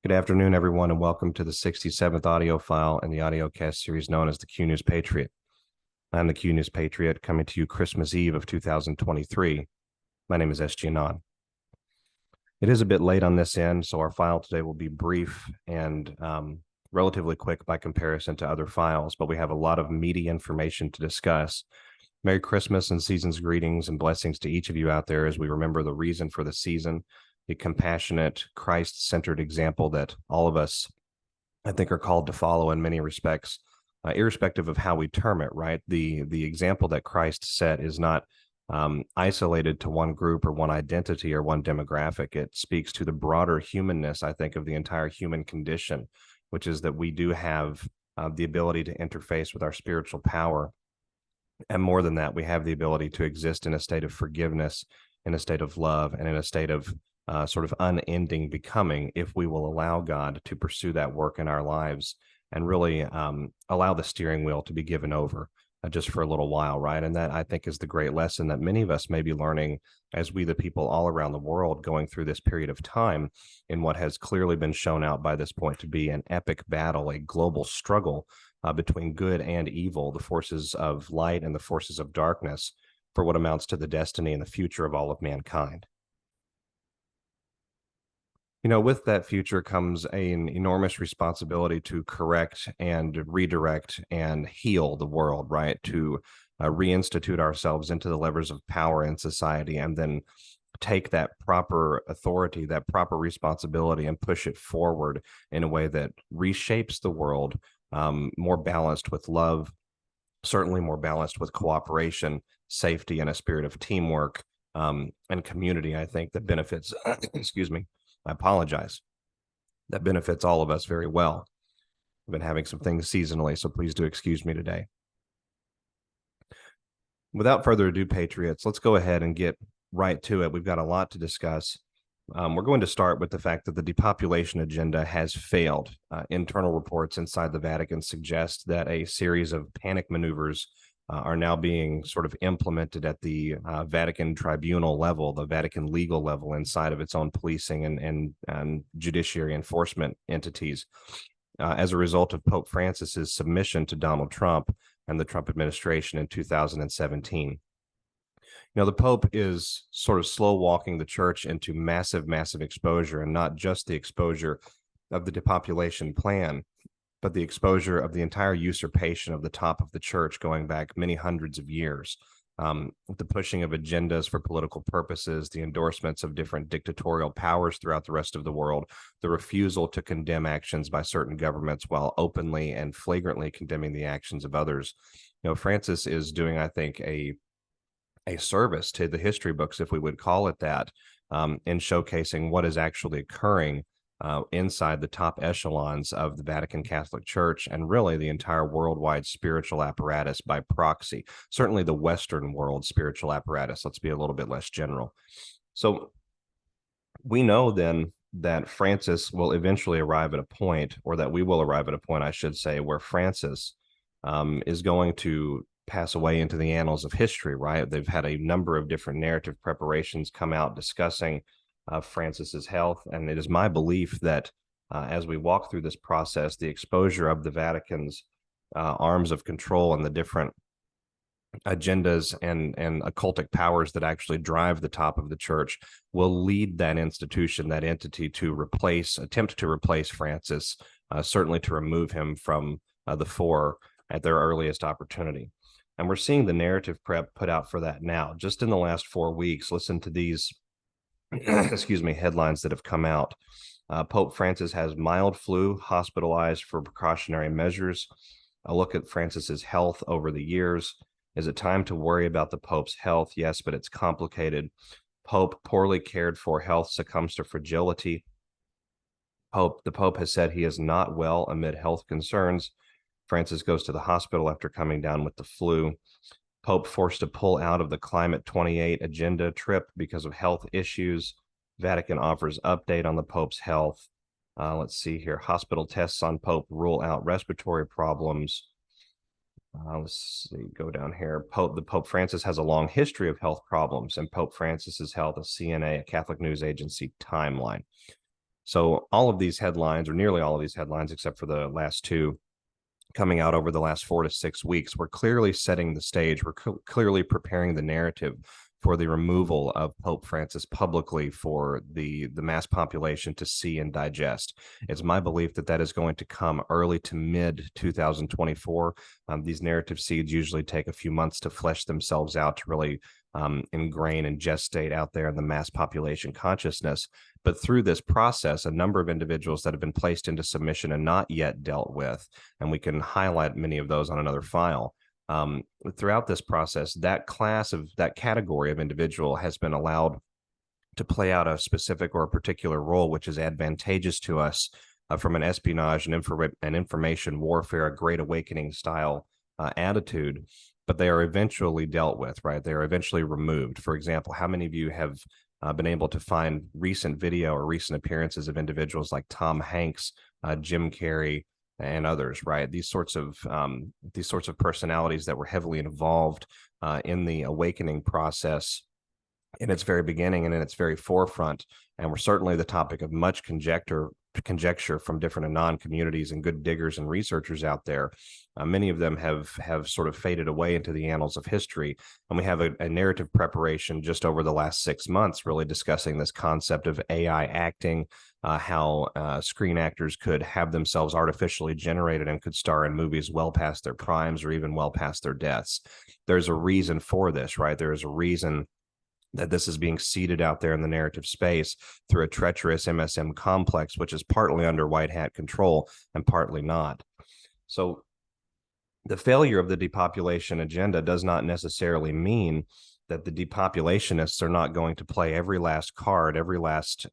Good afternoon, everyone, and welcome to the 67th audio file in the audiocast series known as the Q News Patriot. I'm the Q News Patriot coming to you Christmas Eve of 2023. My name is SG Anon. It is a bit late on this end, so our file today will be brief and relatively quick by comparison to other files, but we have a lot of meaty information to discuss. Merry Christmas and season's greetings and blessings to each of you out there as we remember the reason for the season, the compassionate, Christ-centered example that all of us, I think, are called to follow in many respects, irrespective of how we term it, right? The example that Christ set is not isolated to one group or one identity or one demographic. It speaks to the broader humanness, I think, of the entire human condition, which is that we do have the ability to interface with our spiritual power. And more than that, we have the ability to exist in a state of forgiveness, in a state of love, and in a state of sort of unending becoming if we will allow God to pursue that work in our lives and really allow the steering wheel to be given over just for a little while, right? And that, I think, is the great lesson that many of us may be learning as we, the people all around the world, going through this period of time in what has clearly been shown out by this point to be an epic battle, a global struggle between good and evil, the forces of light and the forces of darkness, for what amounts to the destiny and the future of all of mankind. You know, with that future comes an enormous responsibility to correct and redirect and heal the world, right? To reinstitute ourselves into the levers of power in society and then take that proper authority, that proper responsibility, and push it forward in a way that reshapes the world, more balanced with love, certainly more balanced with cooperation, safety, and a spirit of teamwork and community, I think, that benefits, excuse me, I apologize, that benefits all of us very well. I've been having some things seasonally, so please do excuse me today. Without further ado, Patriots, let's go ahead and get right to it. We've got a lot to discuss. We're going to start with the fact that the depopulation agenda has failed. Internal reports inside the Vatican suggest that a series of panic maneuvers are now being sort of implemented at the Vatican tribunal level, the Vatican legal level, inside of its own policing and judiciary enforcement entities, as a result of Pope Francis's submission to Donald Trump and the Trump administration in 2017. You know, the Pope is sort of slow walking the church into massive, massive exposure, and not just the exposure of the depopulation plan, but the exposure of the entire usurpation of the top of the church going back many hundreds of years. The pushing of agendas for political purposes, the endorsements of different dictatorial powers throughout the rest of the world, the refusal to condemn actions by certain governments while openly and flagrantly condemning the actions of others. You know, Francis is doing, I think, a service to the history books, if we would call it that, in showcasing what is actually occurring inside the top echelons of the Vatican Catholic Church and really the entire worldwide spiritual apparatus by proxy, certainly the Western world spiritual apparatus. Let's be a little bit less general. So we know then that Francis will eventually arrive at a point, or that we will arrive at a point, I should say, where Francis is going to pass away into the annals of history, right? They've had a number of different narrative preparations come out discussing Francis's health, and it is my belief that as we walk through this process, the exposure of the Vatican's arms of control and the different agendas and occultic powers that actually drive the top of the church will lead that institution, that entity, to attempt to replace Francis, certainly to remove him from the fore at their earliest opportunity. And we're seeing the narrative prep put out for that now. Just in the last 4 weeks, listen to these excuse me, headlines that have come out. Pope Francis has mild flu, hospitalized for precautionary measures. A look at Francis's health over the years. Is it time to worry about the Pope's health? Yes, but it's complicated. Pope poorly cared for, health succumbs to fragility. The Pope has said he is not well amid health concerns. Francis goes to the hospital after coming down with the flu. Pope forced to pull out of the Climate 28 agenda trip because of health issues. Vatican offers update on the Pope's health. Let's see here. Hospital tests on Pope rule out respiratory problems. Let's see, go down here. The Pope Francis has a long history of health problems, and Pope Francis's health, a CNA, a Catholic news agency, timeline. So all of these headlines, or nearly all of these headlines, except for the last two, coming out over the last 4 to 6 weeks, we're clearly setting the stage. We're clearly preparing the narrative for the removal of Pope Francis publicly for the mass population to see and digest. It's my belief that that is going to come early to mid 2024. These narrative seeds usually take a few months to flesh themselves out, to really ingrain and gestate out there in the mass population consciousness. But through this process, a number of individuals that have been placed into submission and not yet dealt with, and we can highlight many of those on another file. Throughout this process, that category of individual has been allowed to play out a specific or a particular role, which is advantageous to us from an espionage and information warfare, a great awakening style attitude. But they are eventually dealt with, right? They are eventually removed. For example, how many of you have been able to find recent video or recent appearances of individuals like Tom Hanks, Jim Carrey, and others, right? These sorts of personalities that were heavily involved in the awakening process in its very beginning and in its very forefront, and were certainly the topic of much conjecture from different Anon communities and good diggers and researchers out there. Many of them have sort of faded away into the annals of history, and we have a narrative preparation just over the last 6 months, really discussing this concept of AI acting, how screen actors could have themselves artificially generated and could star in movies well past their primes or even well past their deaths. There's a reason for this, right? There is a reason that this is being seeded out there in the narrative space through a treacherous MSM complex, which is partly under white hat control and partly not. So the failure of the depopulation agenda does not necessarily mean that the depopulationists are not going to play every last card, every last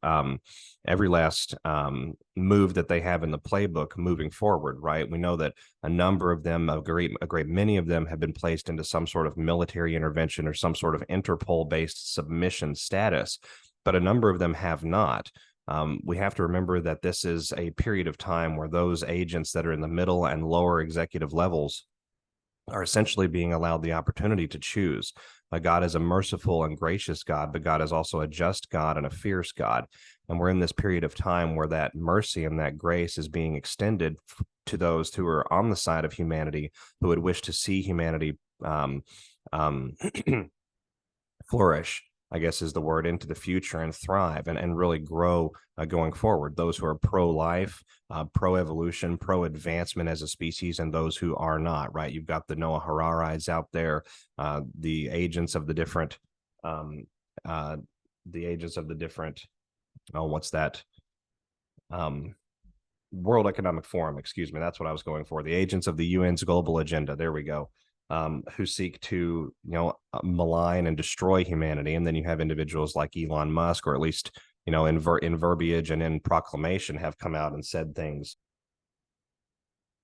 move that they have in the playbook moving forward, right? We know that a number of them, a great many of them, have been placed into some sort of military intervention or some sort of Interpol-based submission status, but a number of them have not. We have to remember that this is a period of time where those agents that are in the middle and lower executive levels are essentially being allowed the opportunity to choose. God is a merciful and gracious God, but God is also a just God and a fierce God. And we're in this period of time where that mercy and that grace is being extended to those who are on the side of humanity, who would wish to see humanity flourish, I guess is the word, into the future and thrive and really grow going forward. Those who are pro-life, pro-evolution, pro-advancement as a species, and those who are not, right? You've got the Noah Harari's out there, the agents of the different, what's that? World Economic Forum, excuse me, that's what I was going for. The agents of the UN's global agenda, there we go. Who seek to, malign and destroy humanity. And then you have individuals like Elon Musk, or at least, in verbiage and in proclamation, have come out and said things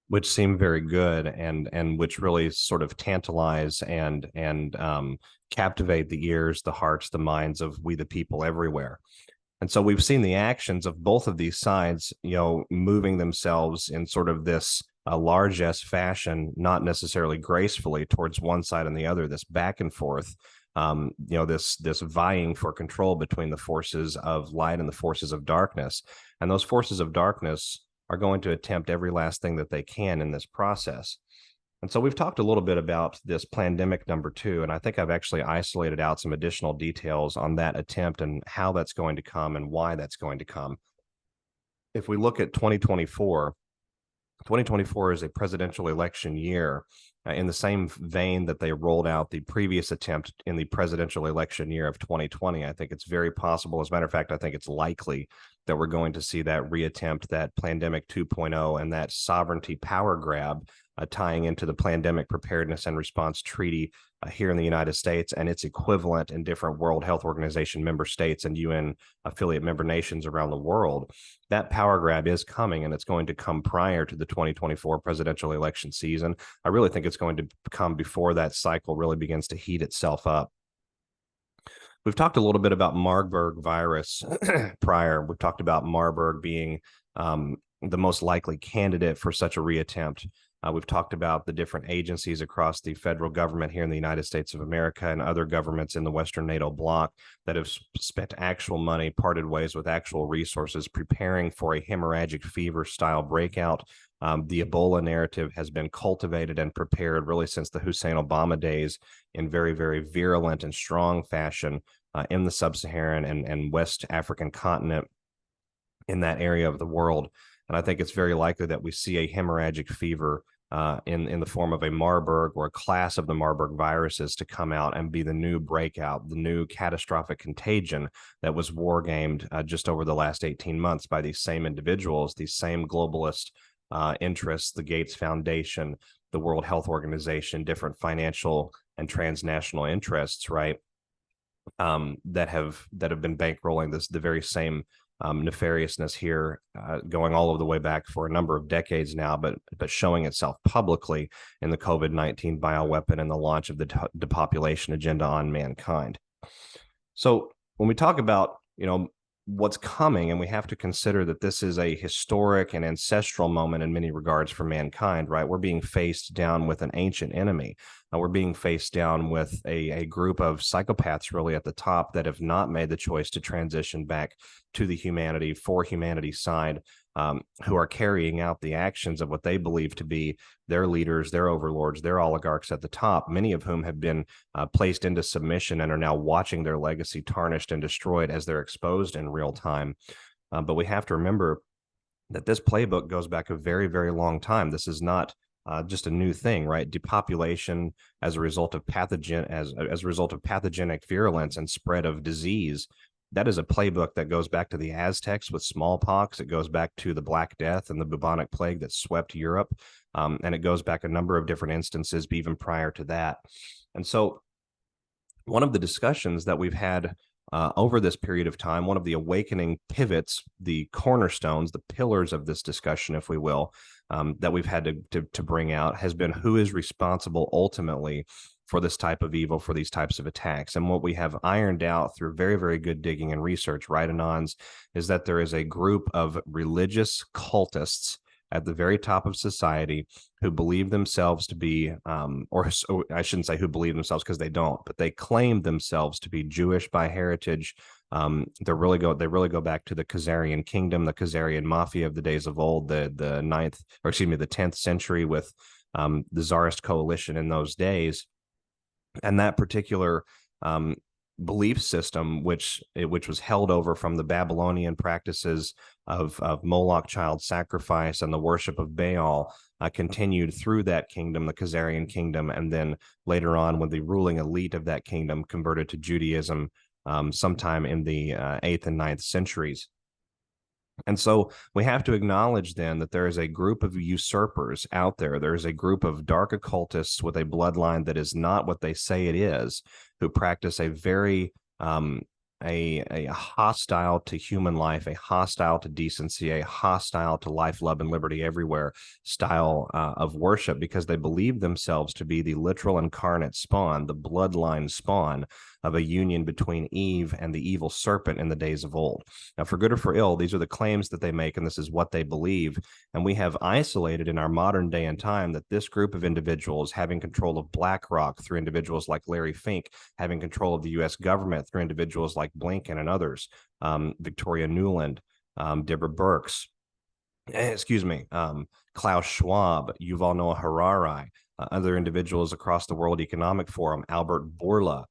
which seem very good and which really sort of tantalize and captivate the ears, the hearts, the minds of we the people everywhere. And so we've seen the actions of both of these sides, moving themselves in sort of this largesse fashion, not necessarily gracefully, towards one side and the other, this back and forth, this vying for control between the forces of light and the forces of darkness. And those forces of darkness are going to attempt every last thing that they can in this process. And so we've talked a little bit about this Plandemic number 2, and I think I've actually isolated out some additional details on that attempt and how that's going to come and why that's going to come. If we look at 2024 is a presidential election year, in the same vein that they rolled out the previous attempt in the presidential election year of 2020. I think it's very possible. As a matter of fact, I think it's likely that we're going to see that reattempt, that Plandemic 2.0, and that sovereignty power grab tying into the Plandemic Preparedness and Response Treaty here in the United States and its equivalent in different World Health Organization member states and UN affiliate member nations around the world. That power grab is coming, and it's going to come prior to the 2024 presidential election season. I really think it's going to come before that cycle really begins to heat itself up. We've talked a little bit about Marburg virus prior. We've talked about Marburg being the most likely candidate for such a reattempt. We've talked about the different agencies across the federal government here in the United States of America and other governments in the Western NATO bloc that have spent actual money, parted ways with actual resources, preparing for a hemorrhagic fever style breakout. The Ebola narrative has been cultivated and prepared really since the Hussein Obama days in very, very virulent and strong fashion in the sub-Saharan and West African continent in that area of the world. And I think it's very likely that we see a hemorrhagic fever in the form of a Marburg or a class of the Marburg viruses to come out and be the new breakout, the new catastrophic contagion that was wargamed just over the last 18 months by these same individuals, these same globalist interests, the Gates Foundation, the World Health Organization, different financial and transnational interests, right? That have been bankrolling the very same nefariousness here, going all of the way back for a number of decades now, but showing itself publicly in the COVID-19 bioweapon and the launch of the depopulation agenda on mankind. So when we talk about, what's coming, and we have to consider that this is a historic and ancestral moment in many regards for mankind, right? We're being faced down with an ancient enemy. We're being faced down with a group of psychopaths really at the top that have not made the choice to transition back to the humanity for humanity side, who are carrying out the actions of what they believe to be their leaders, their overlords, their oligarchs at the top, many of whom have been placed into submission and are now watching their legacy tarnished and destroyed as they're exposed in real time. But we have to remember that this playbook goes back a very, very long time. This is not just a new thing, right? Depopulation as a result of as a result of pathogenic virulence and spread of disease. That is a playbook that goes back to the Aztecs with smallpox. It goes back to the Black Death and the bubonic plague that swept Europe. And it goes back a number of different instances, even prior to that. And so one of the discussions that we've had over this period of time, one of the awakening pivots, the cornerstones, the pillars of this discussion, if we will, that we've had to bring out has been who is responsible ultimately for this type of evil, for these types of attacks. And what we have ironed out through very, very good digging and research, right, Anons, is that there is a group of religious cultists at the very top of society who believe themselves to be, or I shouldn't say who believe themselves because they don't, but they claim themselves to be Jewish by heritage. They really go back to the Khazarian kingdom, the Khazarian mafia of the days of old, the 10th century with the Tsarist coalition in those days. And that particular belief system, which was held over from the Babylonian practices of Moloch child sacrifice and the worship of Baal, continued through that kingdom, the Khazarian kingdom, and then later on, when the ruling elite of that kingdom converted to Judaism sometime in the 8th and 9th centuries. And so we have to acknowledge then that there is a group of usurpers out there. There is a group of dark occultists with a bloodline that is not what they say it is, who practice a very a hostile to human life, a hostile to decency, a hostile to life, love, and liberty everywhere style of worship, because they believe themselves to be the literal incarnate spawn, the bloodline spawn of a union between Eve and the evil serpent in the days of old. Now, for good or for ill, these are the claims that they make, and this is what they believe. And we have isolated in our modern day and time that this group of individuals having control of BlackRock through individuals like Larry Fink, having control of the U.S. government through individuals like Blinken and others, Victoria Nuland, Deborah Birx, Klaus Schwab, Yuval Noah Harari, other individuals across the World Economic Forum, Albert Bourla,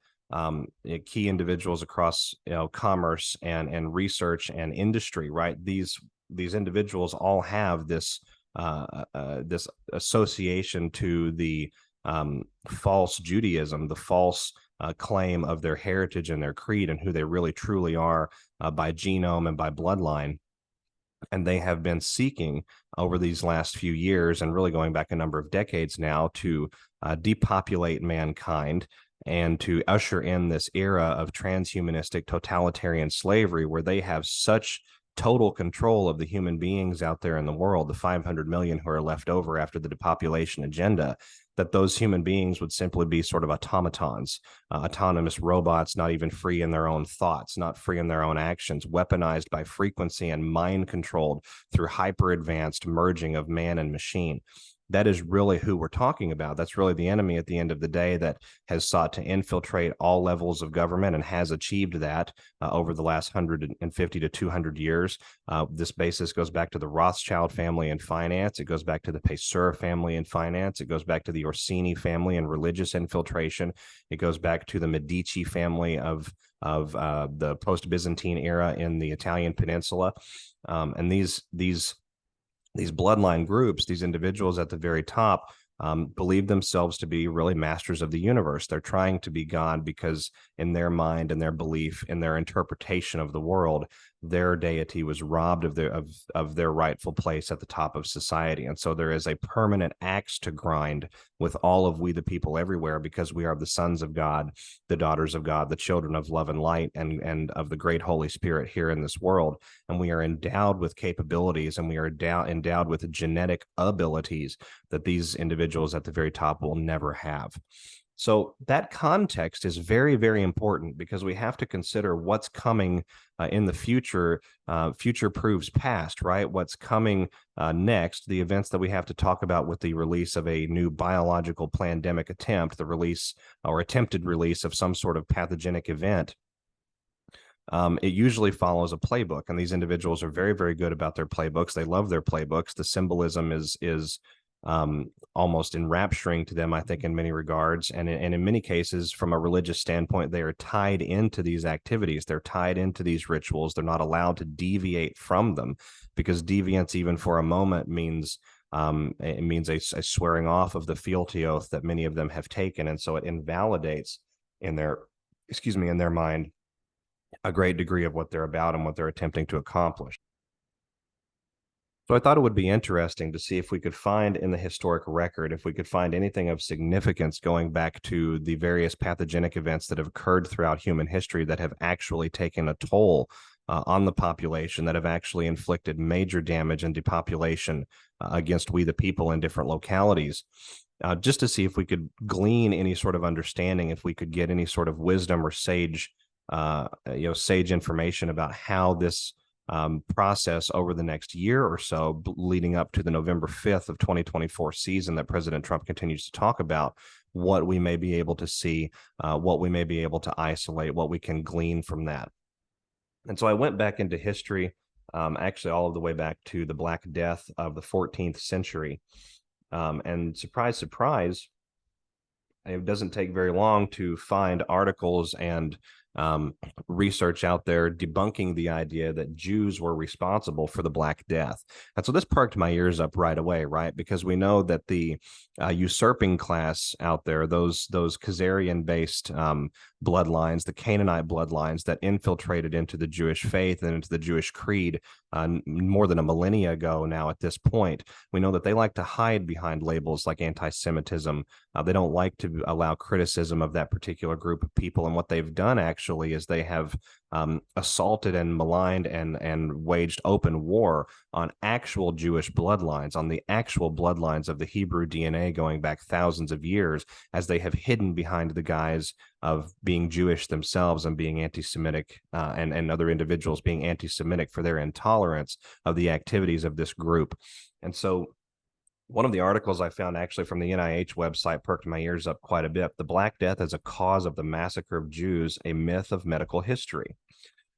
key individuals across commerce and research and industry, right? These individuals all have this this association to the false Judaism, the false claim of their heritage and their creed and who they really truly are by genome and by bloodline. And they have been seeking over these last few years, and really going back a number of decades now, to depopulate mankind and to usher in this era of transhumanistic totalitarian slavery, where they have such total control of the human beings out there in the world, the 500 million who are left over after the depopulation agenda, that those human beings would simply be sort of automatons, autonomous robots, not even free in their own thoughts, not free in their own actions, weaponized by frequency and mind controlled through hyper advanced merging of man and machine. that is really who we're talking about. That's really the enemy at the end of the day that has sought to infiltrate all levels of government and has achieved that over the last 150 to 200 years. This basis goes back to the Rothschild family in finance. It goes back to the Pasteur family in finance. It goes back to the Orsini family in religious infiltration. It goes back to the Medici family of the post-Byzantine era in the Italian peninsula. And these bloodline groups, these individuals at the very top, believe themselves to be really masters of the universe. They're trying to be God because in their mind and their belief, in their interpretation of the world, their deity was robbed of their rightful place at the top of society. And so there is a permanent axe to grind with all of we the people everywhere, because we are the sons of God, the daughters of God, the children of love and light, and of the great Holy Spirit here in this world. And we are endowed with capabilities, and we are endowed with genetic abilities that these individuals at the very top will never have. So that context is very, very important, because we have to consider what's coming in the future. Future proves past, right? What's coming next, the events that we have to talk about with the release of a new biological plandemic attempt, the release or attempted release of some sort of pathogenic event. It usually follows a playbook, and these individuals are very, very good about their playbooks. They love their playbooks. The symbolism is almost enrapturing to them, I think, in many regards. And in many cases, from a religious standpoint, they are tied into these activities. They're tied into these rituals. They're not allowed to deviate from them, because deviance, even for a moment, means it means a swearing off of the fealty oath that many of them have taken. And so it invalidates in their mind a great degree of what they're about and what they're attempting to accomplish. So I thought it would be interesting to see if we could find in the historic record, if we could find anything of significance going back to the various pathogenic events that have occurred throughout human history that have actually taken a toll on the population, that have actually inflicted major damage and depopulation against we the people in different localities. Just to see if we could glean any sort of understanding, if we could get any sort of wisdom or sage information about how this process over the next year or so, leading up to the November 5th of 2024 season that President Trump continues to talk about, what we may be able to see, what we may be able to isolate, what we can glean from that. And so I went back into history, actually all of the way back to the Black Death of the 14th century. And surprise, surprise, it doesn't take very long to find articles and research out there debunking the idea that Jews were responsible for the Black Death. And so this perked my ears up right away, right? Because we know that the usurping class out there, those Khazarian-based bloodlines, the Canaanite bloodlines that infiltrated into the Jewish faith and into the Jewish creed more than a millennia ago now at this point, we know that they like to hide behind labels like anti-Semitism. They don't like to allow criticism of that particular group of people. And what they've done actually is they have assaulted and maligned and waged open war on actual Jewish bloodlines, on the actual bloodlines of the Hebrew DNA going back thousands of years, as they have hidden behind the guise of being Jewish themselves and being anti-Semitic, and other individuals being anti-Semitic for their intolerance of the activities of this group. And so one of the articles I found actually from the NIH website perked my ears up quite a bit. The Black Death as a cause of the massacre of Jews, a myth of medical history.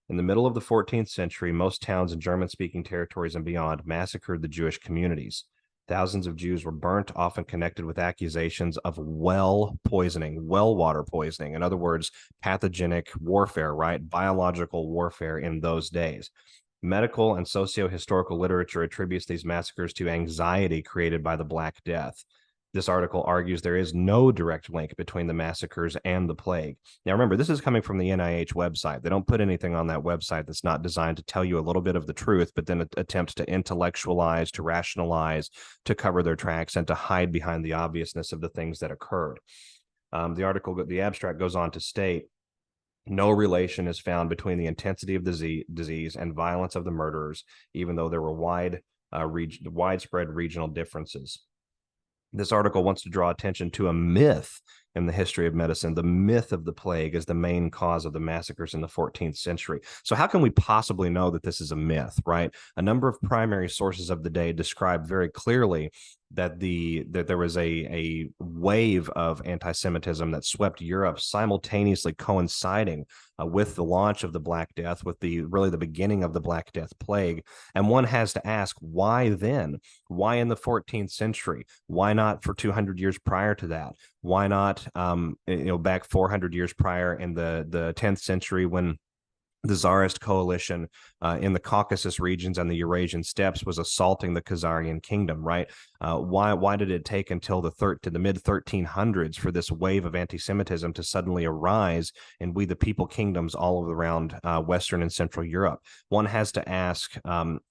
In the middle of the 14th century, most towns in German-speaking territories and beyond massacred the Jewish communities. Thousands of Jews were burnt, often connected with accusations of well water poisoning. In other words, pathogenic warfare, right? Biological warfare in those days. Medical and socio-historical literature attributes these massacres to anxiety created by the Black Death. This article argues there is no direct link between the massacres and the plague. Now, remember, this is coming from the NIH website. They don't put anything on that website that's not designed to tell you a little bit of the truth, but then attempts to intellectualize, to rationalize, to cover their tracks, and to hide behind the obviousness of the things that occurred. The abstract goes on to state, no relation is found between the intensity of the disease and violence of the murderers, even though there were widespread regional differences. This article wants to draw attention to a myth in the history of medicine. The myth of the plague is the main cause of the massacres in the 14th century. So how can we possibly know that this is a myth, right? A number of primary sources of the day describe very clearly that there was a wave of anti-Semitism that swept Europe, simultaneously coinciding with the launch of the Black Death, with the beginning of the Black Death plague. And one has to ask, why then? Why in the 14th century? Why not for 200 years prior to that? Why not back 400 years prior in the 10th century, when the Tsarist coalition in the Caucasus regions and the Eurasian steppes was assaulting the Khazarian kingdom, right? Why did it take until the mid 1300s for this wave of anti-Semitism to suddenly arise in we the people kingdoms all around Western and Central Europe? One has to ask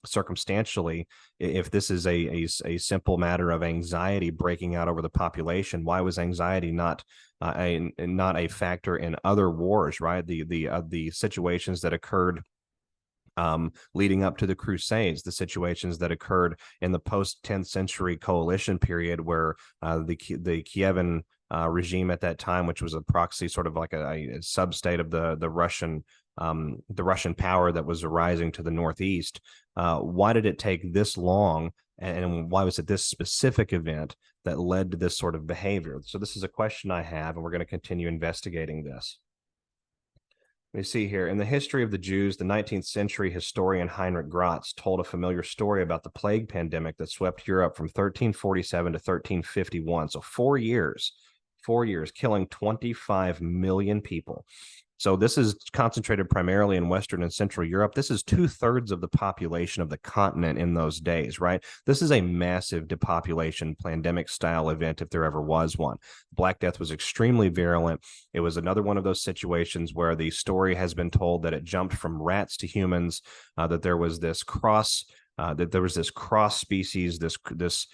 circumstantially, if this is a simple matter of anxiety breaking out over the population, why was anxiety not a factor in other wars, right? The situations that occurred leading up to the Crusades, the situations that occurred in the post-10th century coalition period, where the Kievan regime at that time, which was a proxy, sort of like a sub-state of the Russian power that was arising to the northeast. Why did it take this long, and why was it this specific event that led to this sort of behavior? So this is a question I have, and we're going to continue investigating this. Let me see here. In the history of the Jews, the 19th century historian Heinrich Gratz told a familiar story about the plague pandemic that swept Europe from 1347 to 1351. So 4 years, killing 25 million people. So this is concentrated primarily in Western and Central Europe. This is 2/3 of the population of the continent in those days, right? This is a massive depopulation pandemic style event, if there ever was one. Black Death was extremely virulent. It was another one of those situations where the story has been told that it jumped from rats to humans, that there was this cross species, this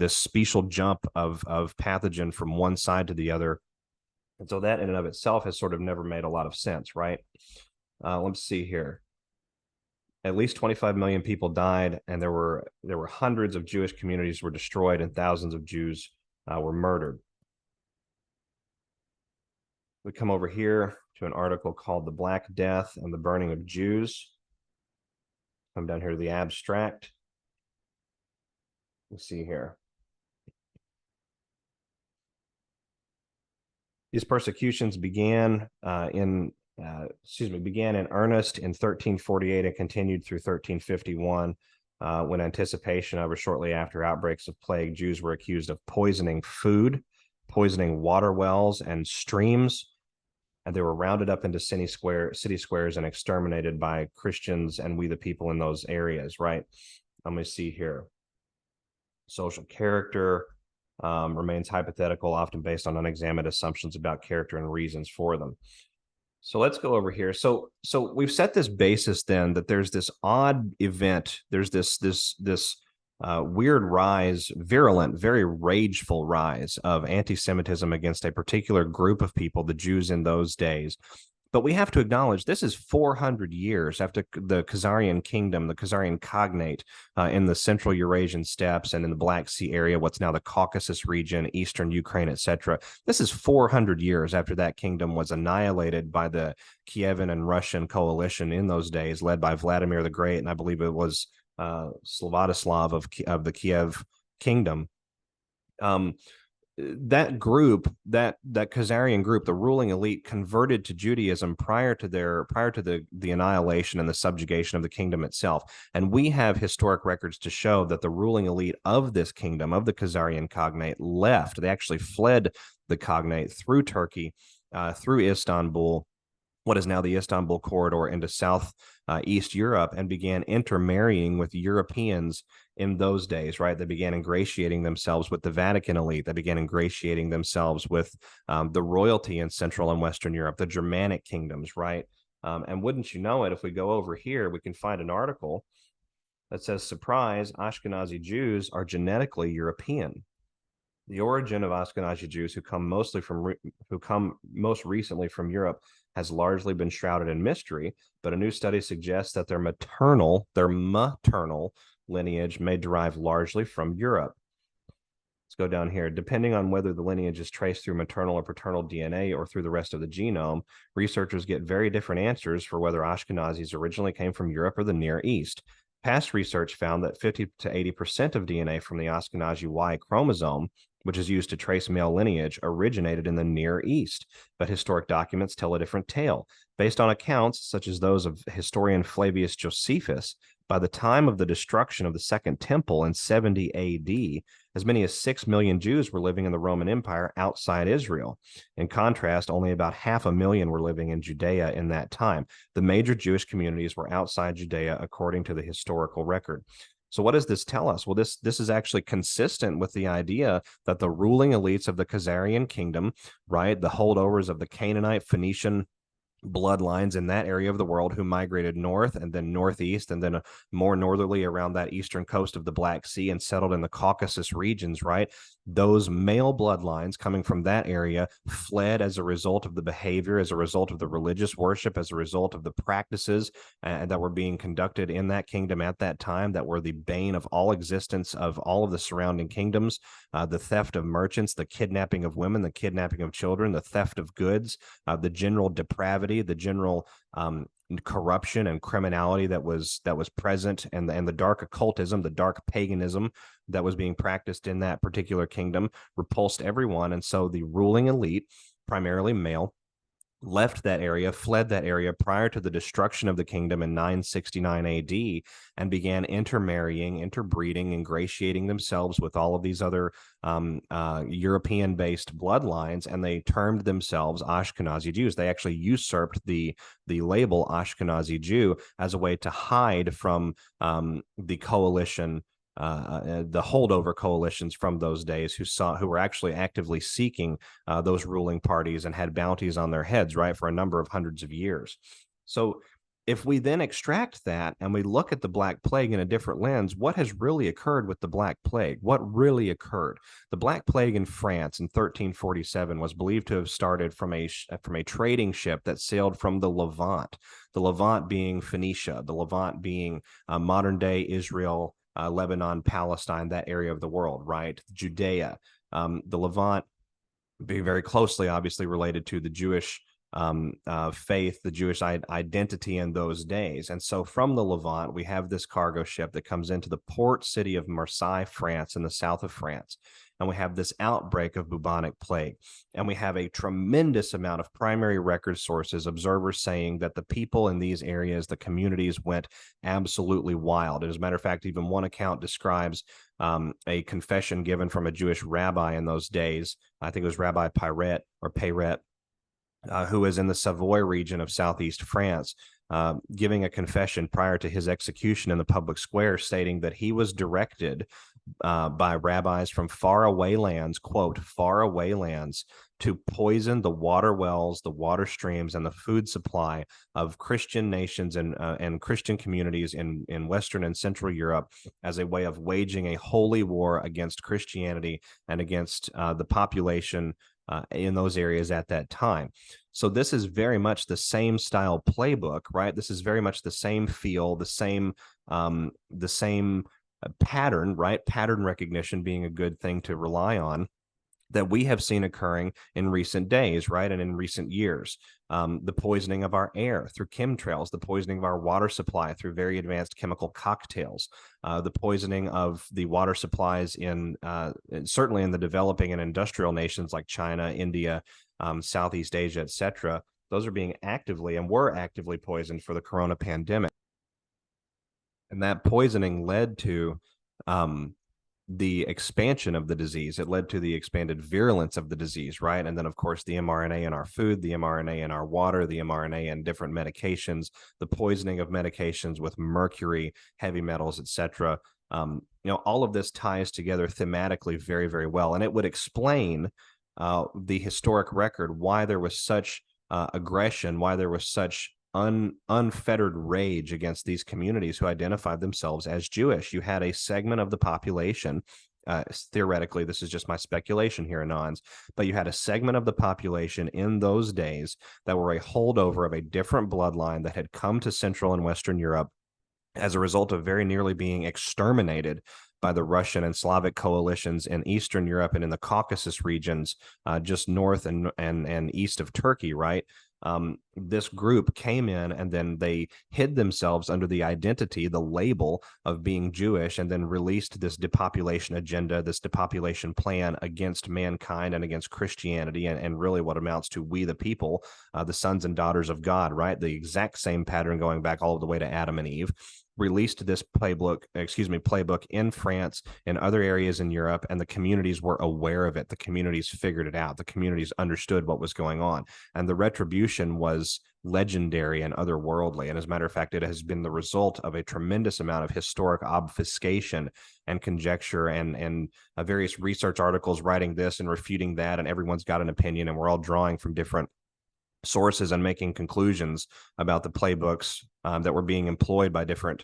special jump of pathogen from one side to the other. And so that in and of itself has sort of never made a lot of sense, right? Let's see here. At least 25 million people died, and there were hundreds of Jewish communities were destroyed, and thousands of Jews were murdered. We come over here to an article called "The Black Death and the Burning of Jews." Come down here to the abstract. Let's see here. These persecutions began in earnest in 1348 and continued through 1351, when anticipation of or shortly after outbreaks of plague, Jews were accused of poisoning food, poisoning water wells and streams, and they were rounded up into city squares and exterminated by Christians and we the people in those areas, right? Let me see here. Social character remains hypothetical, often based on unexamined assumptions about character and reasons for them. So let's go over here. So we've set this basis then that there's this odd event. There's this weird rise, virulent, very rageful rise of anti-Semitism against a particular group of people, the Jews in those days. But we have to acknowledge this is 400 years after the Khazarian kingdom, the Khazarian cognate in the central Eurasian steppes and in the Black Sea area, what's now the Caucasus region, eastern Ukraine, etc. This is 400 years after that kingdom was annihilated by the Kievan and Russian coalition in those days, led by Vladimir the Great, and I believe it was Svatoslav of the Kiev kingdom. That group, that Khazarian group, the ruling elite, converted to Judaism prior to the annihilation and the subjugation of the kingdom itself. And we have historic records to show that the ruling elite of this kingdom, of the Khazarian cognate, left. They actually fled the cognate through Turkey, through Istanbul, what is now the Istanbul corridor, into East Europe, and began intermarrying with Europeans in those days, right? They began ingratiating themselves with the Vatican elite. They began ingratiating themselves with the royalty in Central and Western Europe, the Germanic kingdoms, right? And wouldn't you know it, if we go over here, we can find an article that says, surprise, Ashkenazi Jews are genetically European. The origin of Ashkenazi Jews who come most recently from Europe has largely been shrouded in mystery, but a new study suggests that their maternal lineage may derive largely from Europe. Let's go down here. Depending on whether the lineage is traced through maternal or paternal DNA or through the rest of the genome, researchers get very different answers for whether Ashkenazis originally came from Europe or the Near East. Past research found that 50 to 80% of DNA from the Ashkenazi Y chromosome, which is used to trace male lineage, originated in the Near East, but historic documents tell a different tale. Based on accounts such as those of historian Flavius Josephus, by the time of the destruction of the Second Temple in 70 AD, as many as 6 million Jews were living in the Roman Empire outside Israel. In contrast, only about 500,000 were living in Judea in that time. The major Jewish communities were outside Judea, according to the historical record. So what does this tell us? Well, this is actually consistent with the idea that the ruling elites of the Khazarian kingdom, right, the holdovers of the Canaanite, Phoenician bloodlines in that area of the world who migrated north and then northeast and then more northerly around that eastern coast of the Black Sea and settled in the Caucasus regions, right? Those male bloodlines coming from that area fled as a result of the behavior, as a result of the religious worship, as a result of the practices that were being conducted in that kingdom at that time that were the bane of all existence of all of the surrounding kingdoms, the theft of merchants, the kidnapping of women, the kidnapping of children, the theft of goods, the general depravity, the general corruption and criminality that was present, and the dark occultism, the dark paganism that was being practiced in that particular kingdom repulsed everyone. And so the ruling elite, primarily male, left that area, fled that area prior to the destruction of the kingdom in 969 AD, and began intermarrying, interbreeding, ingratiating themselves with all of these other European-based bloodlines, and they termed themselves Ashkenazi Jews. They actually usurped the label Ashkenazi Jew as a way to hide from the coalition, the holdover coalitions from those days who were actually actively seeking those ruling parties and had bounties on their heads, right, for a number of hundreds of years. So if we then extract that and we look at the Black Plague in a different lens, what has really occurred with the Black Plague? What really occurred? The Black Plague in France in 1347 was believed to have started from a trading ship that sailed from the Levant being Phoenicia, the Levant being modern-day Israel, Lebanon, Palestine, that area of the world, right? Judea, the Levant being very closely, obviously, related to the Jewish faith, the Jewish identity in those days. And so from the Levant, we have this cargo ship that comes into the port city of Marseille, France, in the south of France. And we have this outbreak of bubonic plague. And we have a tremendous amount of primary record sources, observers saying that the people in these areas, the communities, went absolutely wild. As a matter of fact, even one account describes a confession given from a Jewish rabbi in those days. I think it was Rabbi Payret, who is in the Savoy region of southeast France, giving a confession prior to his execution in the public square, stating that he was directed by rabbis from faraway lands, quote, faraway lands, to poison the water wells, the water streams, and the food supply of Christian nations and Christian communities in Western and Central Europe as a way of waging a holy war against Christianity and against the population in those areas at that time. So this is very much the same style playbook, right? This is very much the same feel, the same pattern, right? Pattern recognition being a good thing to rely on, that we have seen occurring in recent days, right? And in recent years. The poisoning of our air through chemtrails, the poisoning of our water supply through very advanced chemical cocktails, the poisoning of the water supplies in certainly in the developing and industrial nations like China, India, Southeast Asia, etc. Those are being actively and were actively poisoned for the corona pandemic. And that poisoning led to the expansion of the disease. It led to the expanded virulence of the disease, right? And then, of course, the mRNA in our food, the mRNA in our water, the mRNA in different medications, the poisoning of medications with mercury, heavy metals, etc. All of this ties together thematically very, very well. And it would explain the historic record, why there was such aggression, why there was such unfettered rage against these communities who identified themselves as Jewish. You had a segment of the population, theoretically, this is just my speculation here, Anons, but you had a segment of the population in those days that were a holdover of a different bloodline that had come to Central and Western Europe as a result of very nearly being exterminated by the Russian and Slavic coalitions in Eastern Europe and in the Caucasus regions, just north and east of Turkey, right? This group came in and then they hid themselves under the identity, the label of being Jewish, and then released this depopulation agenda, this depopulation plan against mankind and against Christianity, and really what amounts to we the people, the sons and daughters of God, right? The exact same pattern going back all the way to Adam and Eve. Released this playbook in France and other areas in Europe, and the communities were aware of it. The communities figured it out. The communities understood what was going on, and the retribution was legendary and otherworldly. And as a matter of fact, it has been the result of a tremendous amount of historic obfuscation and conjecture and various research articles writing this and refuting that, and everyone's got an opinion, and we're all drawing from different sources and making conclusions about the playbooks that were being employed by different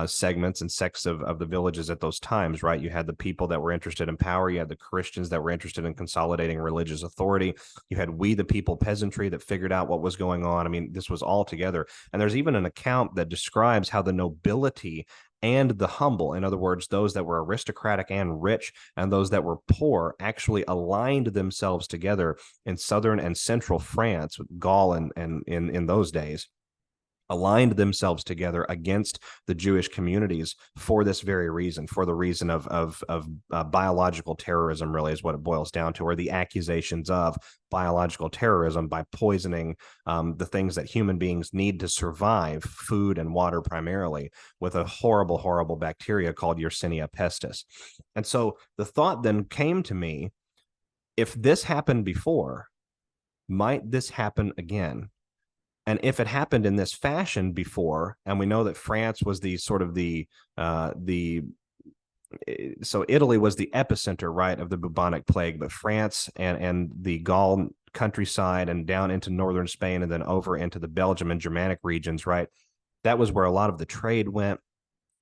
segments and sects of the villages at those times, right? You had the people that were interested in power. You had the Christians that were interested in consolidating religious authority. You had we the people peasantry that figured out what was going on. I mean, this was all together. And there's even an account that describes how the nobility and the humble, in other words, those that were aristocratic and rich and those that were poor, actually aligned themselves together in southern and central France, Gaul, and in those days, aligned themselves together against the Jewish communities for this very reason, for the reason of biological terrorism, really is what it boils down to, or the accusations of biological terrorism by poisoning the things that human beings need to survive, food and water primarily, with a horrible, horrible bacteria called Yersinia pestis. And so the thought then came to me, if this happened before, might this happen again? And if it happened in this fashion before, and we know that France was the sort of so Italy was the epicenter, right, of the bubonic plague, but France and the Gaul countryside and down into northern Spain and then over into the Belgium and Germanic regions, right, that was where a lot of the trade went.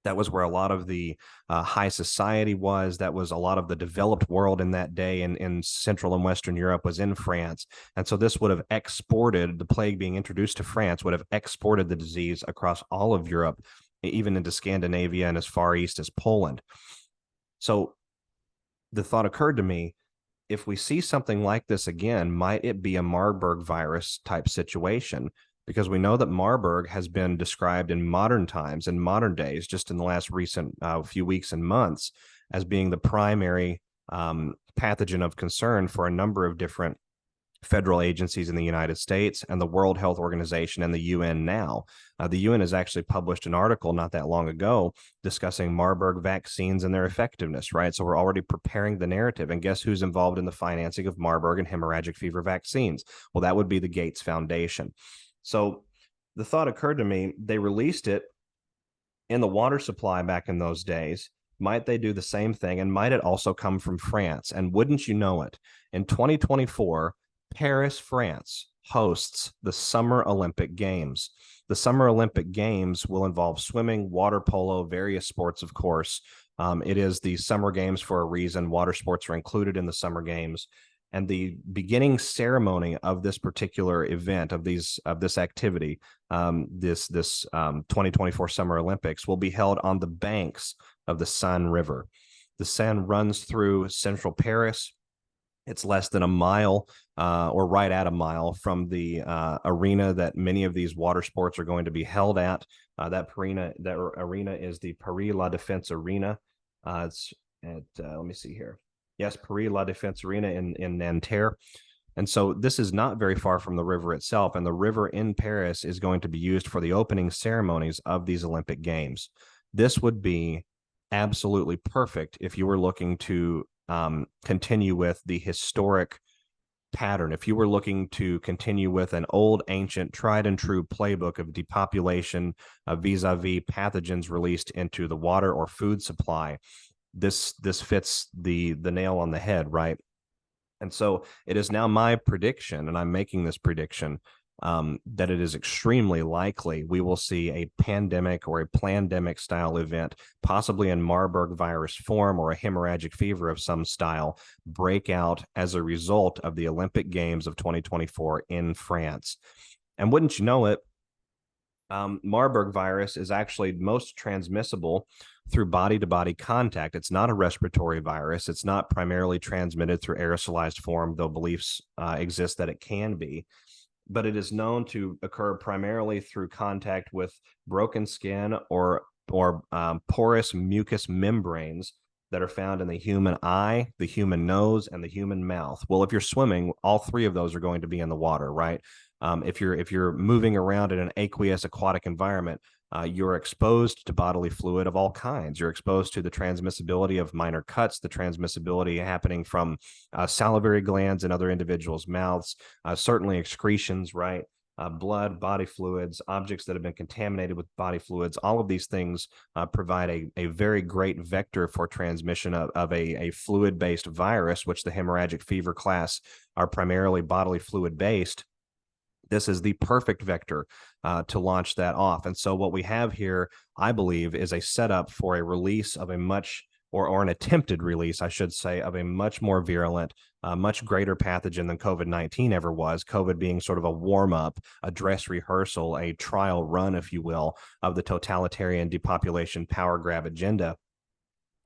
That was where a lot of the high society was. That was a lot of the developed world in that day in Central and Western Europe was in France. And so this would have exported, the plague being introduced to France would have exported the disease across all of Europe, even into Scandinavia and as far east as Poland. So the thought occurred to me, if we see something like this again, might it be a Marburg virus type situation? Because we know that Marburg has been described in modern times, in modern days, just in the last recent few weeks and months, as being the primary pathogen of concern for a number of different federal agencies in the United States and the World Health Organization and the UN now. The UN has actually published an article not that long ago discussing Marburg vaccines and their effectiveness, right? So we're already preparing the narrative. And guess who's involved in the financing of Marburg and hemorrhagic fever vaccines? Well, that would be the Gates Foundation. So the thought occurred to me, they released it in the water supply back in those days. Might they do the same thing? And might it also come from France? And wouldn't you know it, in 2024, Paris, France hosts the Summer Olympic Games. The Summer Olympic Games will involve swimming, water polo, various sports, of course. It is the Summer Games for a reason. Water sports are included in the Summer Games. And the beginning ceremony of this particular event, of this activity, this 2024 Summer Olympics, will be held on the banks of the Seine River. The Seine runs through central Paris. It's less than a mile, or right at a mile, from the arena that many of these water sports are going to be held at. That arena is the Paris La Défense Arena. It's at let me see here. Yes, Paris La Défense Arena in Nanterre. And so this is not very far from the river itself. And the river in Paris is going to be used for the opening ceremonies of these Olympic Games. This would be absolutely perfect if you were looking to continue with the historic pattern. If you were looking to continue with an old, ancient, tried and true playbook of depopulation vis-a-vis pathogens released into the water or food supply, this fits the nail on the head, right? And so it is now my prediction, and I'm making this prediction, that it is extremely likely we will see a pandemic or a plandemic style event, possibly in Marburg virus form or a hemorrhagic fever of some style, break out as a result of the Olympic Games of 2024 in France. And wouldn't you know it, Marburg virus is actually most transmissible through body-to-body contact. It's not a respiratory virus. It's not primarily transmitted through aerosolized form, though beliefs exist that it can be. But it is known to occur primarily through contact with broken skin or porous mucous membranes that are found in the human eye, the human nose, and the human mouth. Well, if you're swimming, all three of those are going to be in the water, right? If you're moving around in an aqueous aquatic environment, you're exposed to bodily fluid of all kinds. You're exposed to the transmissibility of minor cuts, the transmissibility happening from salivary glands in other individuals' mouths, certainly excretions, right? Blood, body fluids, objects that have been contaminated with body fluids. All of these things provide a very great vector for transmission of a fluid-based virus, which the hemorrhagic fever class are primarily bodily fluid-based. This is the perfect vector to launch that off. And so what we have here, I believe, is a setup for a release of a much, or an attempted release, I should say, of a much more virulent, much greater pathogen than COVID-19 ever was, COVID being sort of a warm-up, a dress rehearsal, a trial run, if you will, of the totalitarian depopulation power grab agenda.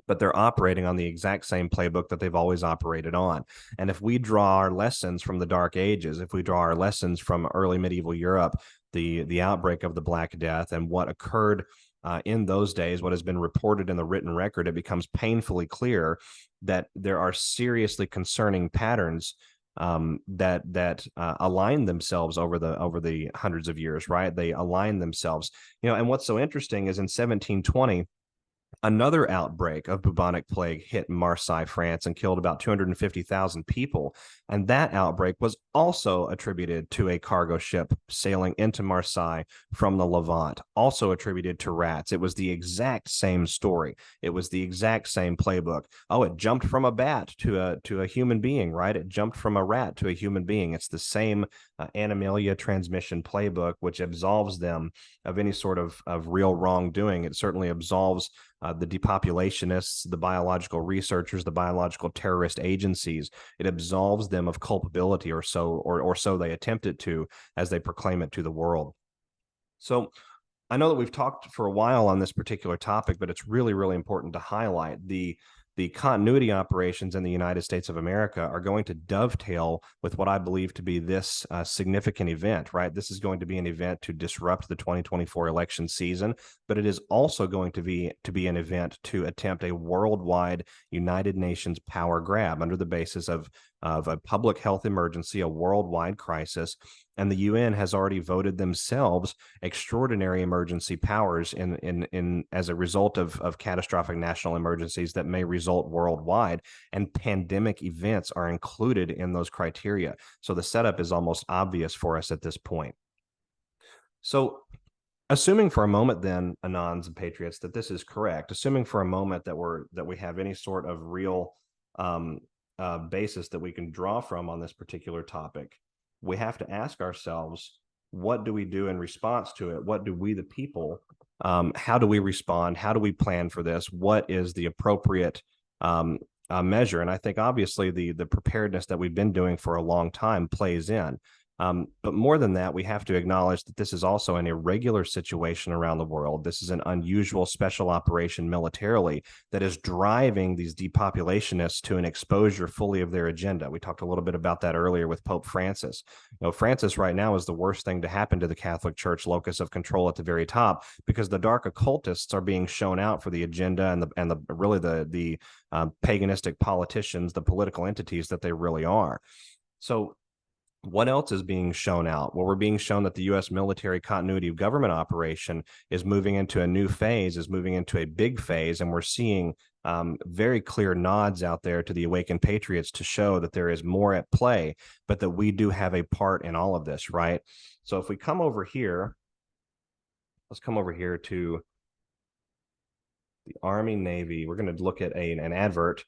But they're operating on the exact same playbook that they've always operated on. And if we draw our lessons from the Dark Ages, if we draw our lessons from early medieval Europe, the outbreak of the Black Death and what occurred in those days, what has been reported in the written record, it becomes painfully clear that there are seriously concerning patterns that align themselves over the hundreds of years, right? They align themselves, and what's so interesting is in 1720, another outbreak of bubonic plague hit Marseille, France, and killed about 250,000 people. And that outbreak was also attributed to a cargo ship sailing into Marseille from the Levant, also attributed to rats. It was the exact same story. It was the exact same playbook. Oh, it jumped from a bat to a human being, right? It jumped from a rat to a human being. It's the same animalia transmission playbook, which absolves them of any sort of real wrongdoing. It certainly absolves the depopulationists, the biological researchers, the biological terrorist agencies. It absolves them of culpability, or so they attempt it to, as they proclaim it to the world. So I know that we've talked for a while on this particular topic, but it's really, really important to highlight the continuity operations in the United States of America are going to dovetail with what I believe to be this significant event, right? This is going to be an event to disrupt the 2024 election season, but it is also going to be an event to attempt a worldwide United Nations power grab under the basis of a public health emergency, a worldwide crisis. And the UN has already voted themselves extraordinary emergency powers in as a result of catastrophic national emergencies that may result worldwide. And pandemic events are included in those criteria. So the setup is almost obvious for us at this point. So assuming for a moment then, Anons and Patriots, that this is correct, assuming for a moment that we have any sort of real basis that we can draw from on this particular topic, we have to ask ourselves, what do we do in response to it? What do we, the people, how do we respond? How do we plan for this? What is the appropriate measure? And I think obviously the preparedness that we've been doing for a long time plays in. But more than that, we have to acknowledge that this is also an irregular situation around the world. This is an unusual special operation militarily that is driving these depopulationists to an exposure fully of their agenda. We talked a little bit about that earlier with Pope Francis. Francis right now is the worst thing to happen to the Catholic Church, locus of control at the very top, because the dark occultists are being shown out for the agenda and the paganistic politicians, the political entities that they really are. So what else is being shown out? Well, we're being shown that the U.S. military continuity of government operation is moving into a new phase, is moving into a big phase, and we're seeing very clear nods out there to the awakened patriots to show that there is more at play, but that we do have a part in all of this, right? So if we come over here, let's come over here to the Army Navy. We're going to look at an advert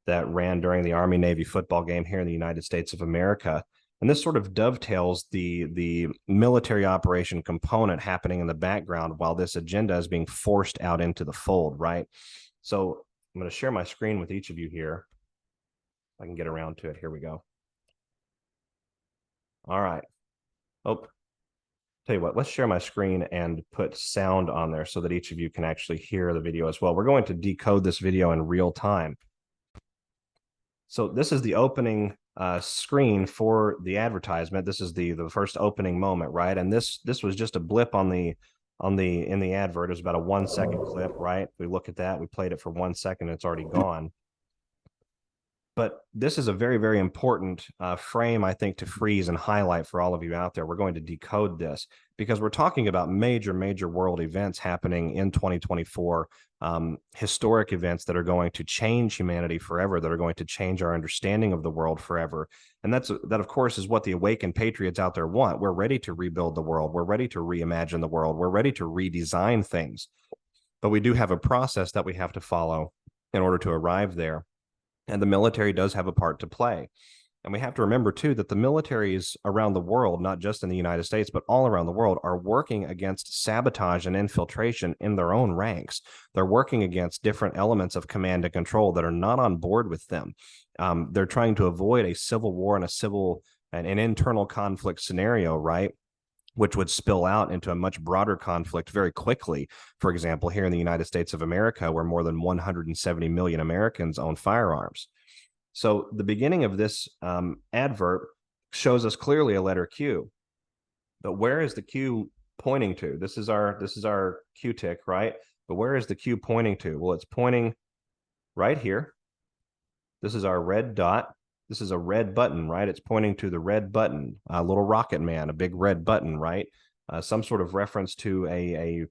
that ran during the Army Navy football game here in the United States of America. And this sort of dovetails the military operation component happening in the background while this agenda is being forced out into the fold, right? So I'm going to share my screen with each of you here. If I can get around to it. Here we go. All right. Oh, Tell you what, let's share my screen and put sound on there so that each of you can actually hear the video as well. We're going to decode this video in real time. So this is the opening screen for the advertisement. This is the first opening moment, right? And this was just a blip in the advert. It was about a 1 second clip, right? We look at that, we played it for 1 second, it's already gone. But this is a very, very important frame, I think, to freeze and highlight for all of you out there. We're going to decode this because we're talking about major, major world events happening in 2024, historic events that are going to change humanity forever, that are going to change our understanding of the world forever. And that, of course, is what the awakened patriots out there want. We're ready to rebuild the world. We're ready to reimagine the world. We're ready to redesign things. But we do have a process that we have to follow in order to arrive there. And the military does have a part to play. And we have to remember, too, that the militaries around the world, not just in the United States, but all around the world, are working against sabotage and infiltration in their own ranks. They're working against different elements of command and control that are not on board with them. They're trying to avoid a civil war and an internal conflict scenario, right? Which would spill out into a much broader conflict very quickly. For example, here in the United States of America, where more than 170 million Americans own firearms. So the beginning of this advert shows us clearly a letter Q. But where is the Q pointing to? This is our Q tick, right? But where is the Q pointing to? Well, it's pointing right here. This is our red dot. This is a red button, right? It's pointing to the red button, a little rocket man, a big red button, right? Some sort of reference to a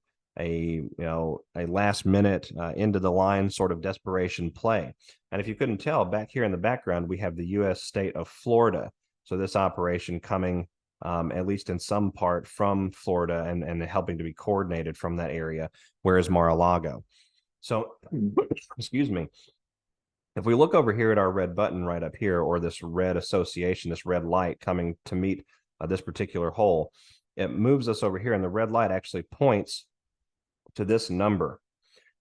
last minute into the line sort of desperation play. And if you couldn't tell, back here in the background, we have the U.S. state of Florida. So this operation coming, at least in some part, from Florida and helping to be coordinated from that area, whereas Mar-a-Lago. So, excuse me. If we look over here at our red button right up here, or this red association, this red light coming to meet this particular hole, it moves us over here, and the red light actually points to this number.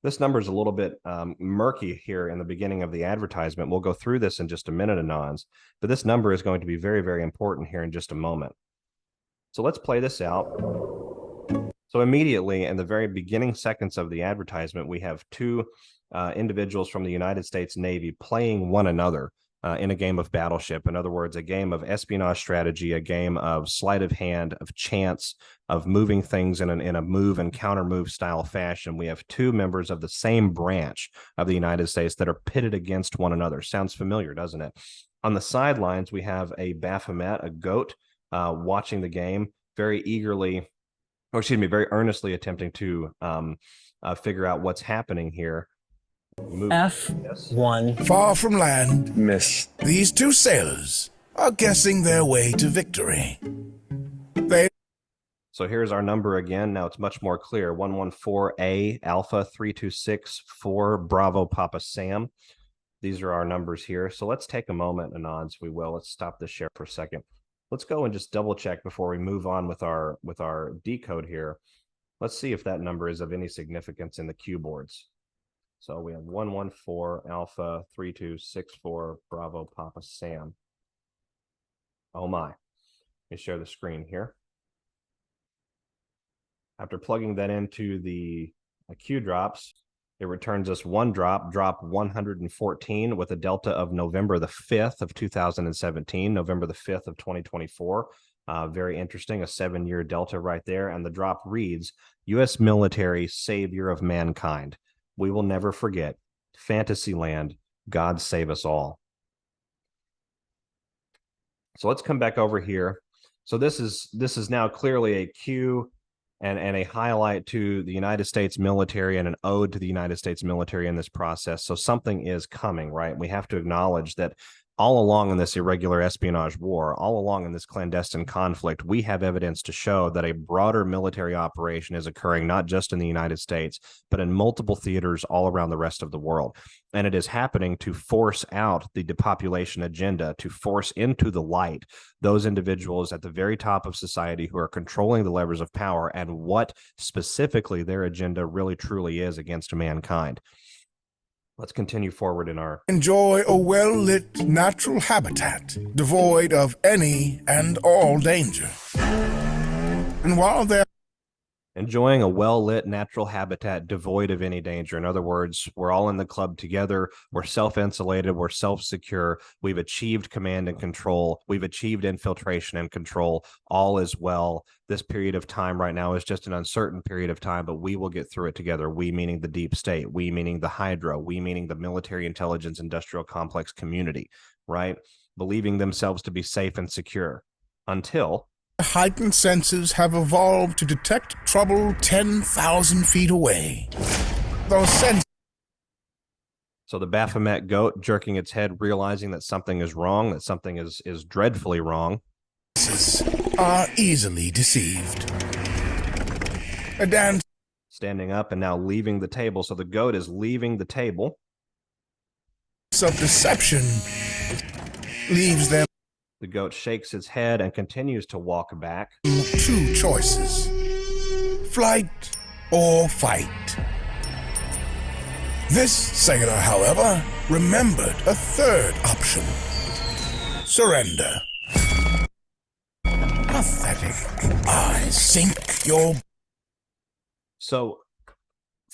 This number is a little bit murky here in the beginning of the advertisement. We'll go through this in just a minute, Anons, but this number is going to be very, very important here in just a moment. So let's play this out. So immediately in the very beginning seconds of the advertisement, we have two individuals from the United States Navy playing one another in a game of battleship. In other words, a game of espionage strategy, a game of sleight of hand, of chance, of moving things in a move and counter move style fashion. We have two members of the same branch of the United States that are pitted against one another. Sounds familiar, doesn't it? On the sidelines, we have a Baphomet, a goat, watching the game very eagerly, or excuse me, very earnestly attempting to figure out what's happening here. F1. Far from land, Miss. these two sailors are guessing their way to victory. So here's our number again. Now it's much more clear. 114A Alpha 3264 Bravo Papa Sam. These are our numbers here. So let's take a moment, Anons, we will. Let's stop the share for a second. Let's go and just double check before we move on with our decode here. Let's see if that number is of any significance in the Q boards. So we have 114 Alpha 3264 Bravo Papa Sam. Oh my. Let me share the screen here. After plugging that into the Q drops, it returns us one drop 114 with a delta of November the 5th of 2017, November the 5th of 2024. Very interesting, a 7-year delta right there. And the drop reads, U.S. military savior of mankind. We will never forget. Fantasyland, God save us all. So let's come back over here. So this is now clearly a cue and a highlight to the United States military and an ode to the United States military in this process. So something is coming, right? We have to acknowledge that all along in this irregular espionage war, all along in this clandestine conflict, we have evidence to show that a broader military operation is occurring, not just in the United States, but in multiple theaters all around the rest of the world. And it is happening to force out the depopulation agenda, to force into the light those individuals at the very top of society who are controlling the levers of power and what specifically their agenda really truly is against mankind. Let's continue forward in our... Enjoy a well-lit natural habitat, devoid of any and all danger. And while they're enjoying a well-lit natural habitat devoid of any danger. In other words, we're all in the club together. We're self-insulated. We're self-secure. We've achieved command and control. We've achieved infiltration and control. All is well. This period of time right now is just an uncertain period of time, but we will get through it together. We meaning the deep state. We meaning the Hydra. We meaning the military intelligence industrial complex community, right? Believing themselves to be safe and secure until heightened senses have evolved to detect trouble 10,000 feet away. Those senses So the Baphomet goat jerking its head, realizing that something is wrong, that something is dreadfully wrong, are easily deceived. A dance standing up and now leaving the table. So the goat is leaving the table. of deception leaves them The goat shakes its head and continues to walk back. two choices: flight or fight. This sailor, however, remembered a third option: surrender. Pathetic. I sink your... So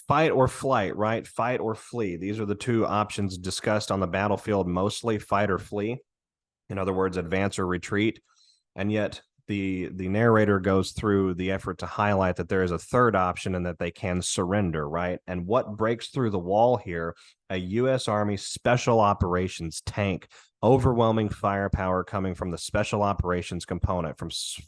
fight or flight, right? Fight or flee. These are the two options discussed on the battlefield mostly, fight or flee. In other words, advance or retreat. And yet the narrator goes through the effort to highlight that there is a third option and that they can surrender, right? And what breaks through the wall here, a U.S. Army Special Operations tank, overwhelming firepower coming from the Special Operations component,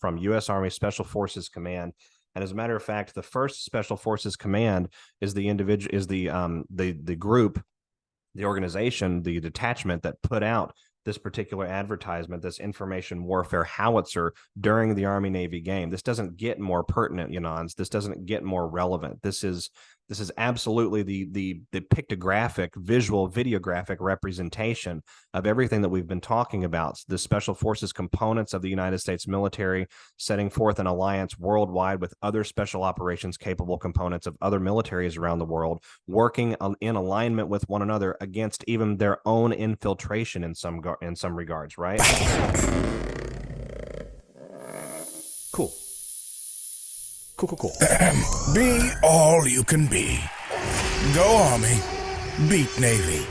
from U.S. Army Special Forces Command. And as a matter of fact, the first Special Forces Command is the individual, is the group, the organization, the detachment that put out this particular advertisement, this information warfare howitzer during the Army-Navy game. This doesn't get more pertinent, Yanons. This doesn't get more relevant. This is absolutely the pictographic, visual, videographic representation of everything that we've been talking about. The Special Forces components of the United States military setting forth an alliance worldwide with other special operations capable components of other militaries around the world, working in alignment with one another against even their own infiltration in some regards, right? Cool. Cool. Be all you can be. Go Army, beat Navy.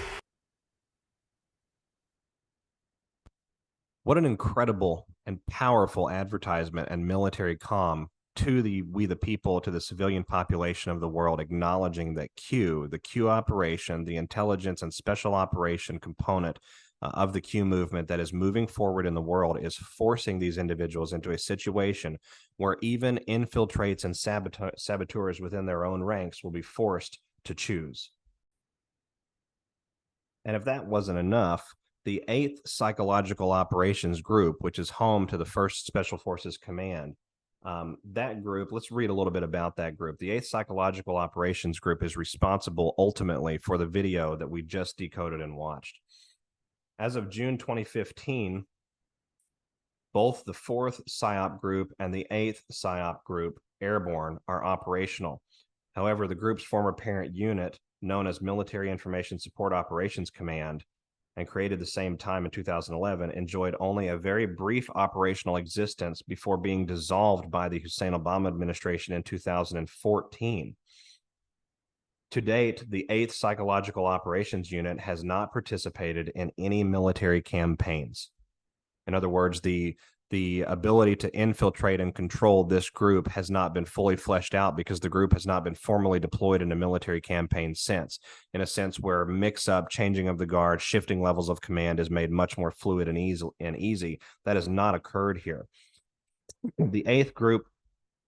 What an incredible and powerful advertisement and military comm to we the people, to the civilian population of the world, acknowledging that the Q operation, the intelligence and special operation component of the Q movement that is moving forward in the world is forcing these individuals into a situation where even infiltrates and saboteurs within their own ranks will be forced to choose. And if that wasn't enough, the 8th Psychological Operations Group, which is home to the 1st Special Forces Command, that group, let's read a little bit about that group. The 8th Psychological Operations Group is responsible ultimately for the video that we just decoded and watched. As of June 2015, both the 4th PSYOP group and the 8th PSYOP group, Airborne, are operational. However, the group's former parent unit, known as Military Information Support Operations Command, and created the same time in 2011, enjoyed only a very brief operational existence before being dissolved by the Hussein Obama administration in 2014. To date, the 8th Psychological Operations Unit has not participated in any military campaigns. In other words, the ability to infiltrate and control this group has not been fully fleshed out because the group has not been formally deployed in a military campaign since, in a sense where mix-up, changing of the guard, shifting levels of command is made much more fluid and easy. That has not occurred here. The 8th group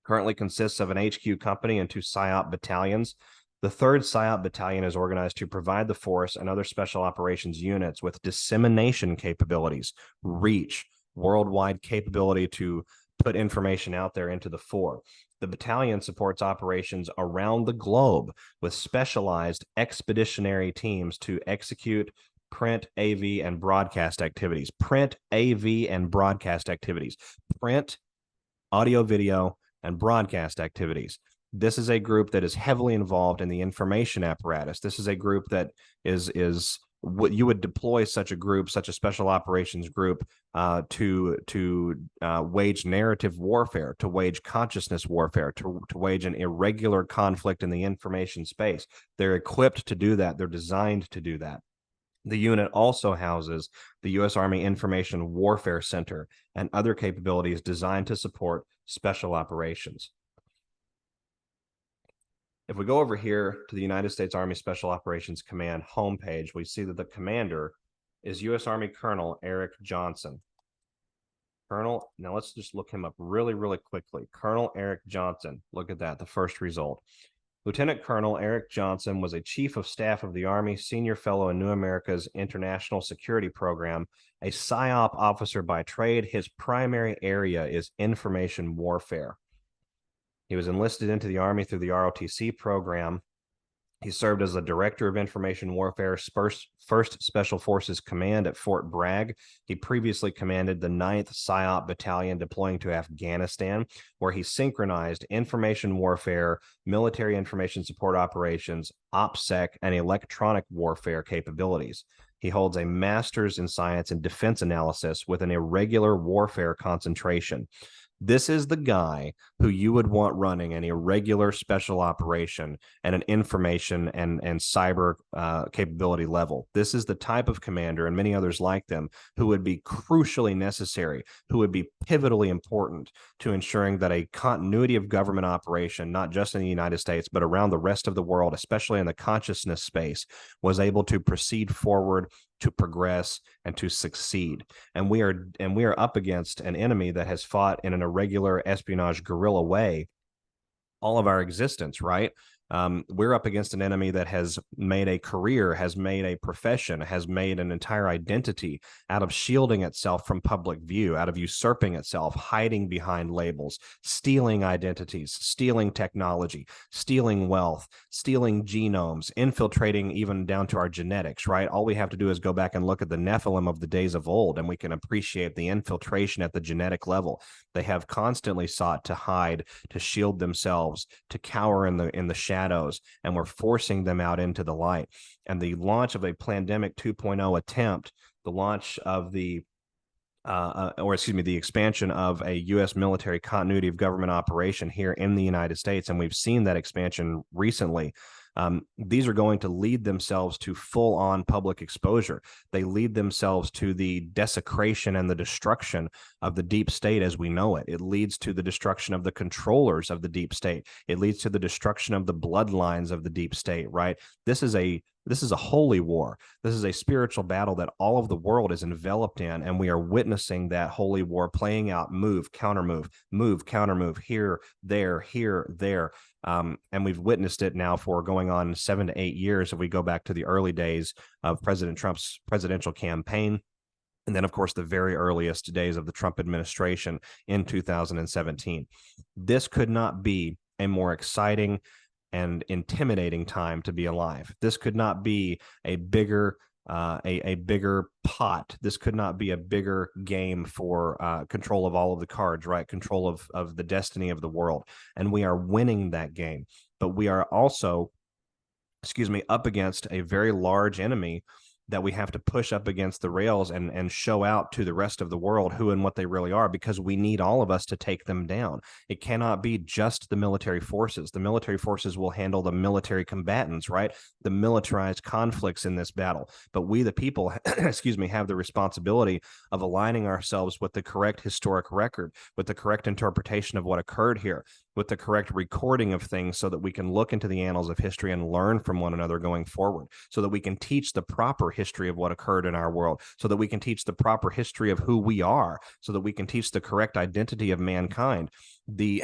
currently consists of an HQ company and 2 PSYOP battalions. The 3rd PSYOP battalion is organized to provide the force and other special operations units with dissemination capabilities, reach, worldwide capability to put information out there into the fore. The battalion supports operations around the globe with specialized expeditionary teams to execute print, AV, and broadcast activities. Print, AV, and broadcast activities. Print, audio, video, and broadcast activities. This is a group that is heavily involved in the information apparatus. This is a group that is you would deploy such a group, such a special operations group, to wage narrative warfare, to wage consciousness warfare, to wage an irregular conflict in the information space. They're equipped to do that. They're designed to do that. The unit also houses the U.S. Army Information Warfare Center and other capabilities designed to support special operations. If we go over here to the United States Army Special Operations Command homepage, we see that the commander is U.S. Army Colonel Eric Johnson. Now let's just look him up really, really quickly. Colonel Eric Johnson, look at that, the first result. Lieutenant Colonel Eric Johnson was a Chief of Staff of the Army, Senior Fellow in New America's International Security Program, a PSYOP officer by trade. His primary area is information warfare. He was enlisted into the Army through the ROTC program. He served as the Director of Information Warfare's 1st Special Forces Command at Fort Bragg. He previously commanded the 9th PSYOP Battalion deploying to Afghanistan, where he synchronized information warfare, military information support operations, OPSEC, and electronic warfare capabilities. He holds a master's in science and defense analysis with an irregular warfare concentration. This is the guy who you would want running an irregular special operation and an information and cyber capability level. This is the type of commander, and many others like them, who would be crucially necessary, who would be pivotally important to ensuring that a continuity of government operation, not just in the United States, but around the rest of the world, especially in the consciousness space, was able to proceed forward, to progress, and to succeed. And we are up against an enemy that has fought in an irregular espionage guerrilla way all of our existence, right? We're up against an enemy that has made a career, has made a profession, has made an entire identity out of shielding itself from public view, out of usurping itself, hiding behind labels, stealing identities, stealing technology, stealing wealth, stealing genomes, infiltrating even down to our genetics, right? All we have to do is go back and look at the Nephilim of the days of old, and we can appreciate the infiltration at the genetic level. They have constantly sought to hide, to shield themselves, to cower in the shadows, and we're forcing them out into the light. And the launch of a Plandemic 2.0 attempt, the launch of the expansion of a U.S. military continuity of government operation here in the United States, and we've seen that expansion recently. These are going to lead themselves to full-on public exposure. They lead themselves to the desecration and the destruction of the deep state as we know it. It leads to the destruction of the controllers of the deep state. It leads to the destruction of the bloodlines of the deep state, right? This is a holy war. This is a spiritual battle that all of the world is enveloped in, and we are witnessing that holy war playing out, move, counter move, here, there. And we've witnessed it now for going on 7 to 8 years if we go back to the early days of President Trump's presidential campaign. And then, of course, the very earliest days of the Trump administration in 2017. This could not be a more exciting and intimidating time to be alive. This could not be a bigger pot. This could not be a bigger game for control of all of the cards, right? Control of the destiny of the world. And we are winning that game. But we are also, up against a very large enemy that we have to push up against the rails and show out to the rest of the world who and what they really are, because we need all of us to take them down. It cannot be just the military forces. The military forces will handle the military combatants, right? The militarized conflicts in this battle. But we, the people, have the responsibility of aligning ourselves with the correct historic record, with the correct interpretation of what occurred here, with the correct recording of things, so that we can look into the annals of history and learn from one another going forward, so that we can teach the proper history of what occurred in our world, so that we can teach the proper history of who we are, so that we can teach the correct identity of mankind. The